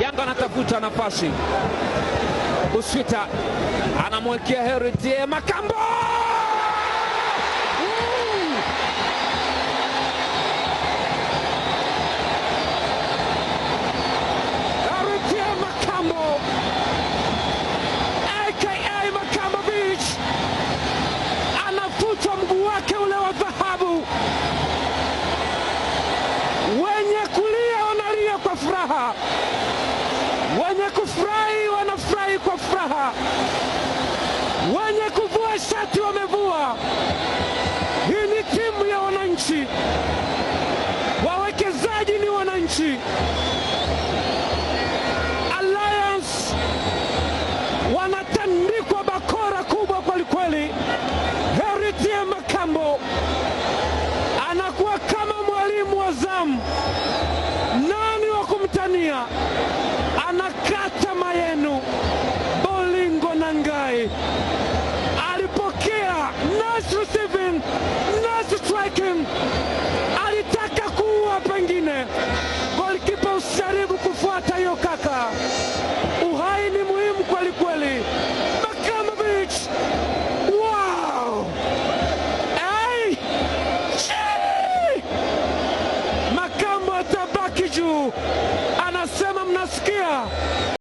Yanga anatafuta nafasi. Uswita anamwekea Heritier Makambo. Heritier Makambo aka Makambo Beach anafuta mguu wake ule wa dhahabu. Wenye kulia wanalia kwa furaha, wenye kufurahi wanafurahi kwa furaha, wenye kuvua shati wamevua. Hii ni timu ya wananchi, wawekezaji ni wananchi. Alliance wanatandikwa bakora kubwa kwelikweli. Heritier Makambo anakuwa kama mwalimu wa zamu. Nani wa kumtania? Anakata mayenu. Bolingo Nangai alipokea, nice receiving, nice striking. Alitaka kuua pengine. Golikipa usijaribu kufuata hiyo kaka. Uhai ni muhimu kweli kweli. Makambo Beach. Wow! Hey! Chii! Makambo atabaki juu. Anasema mnasikia?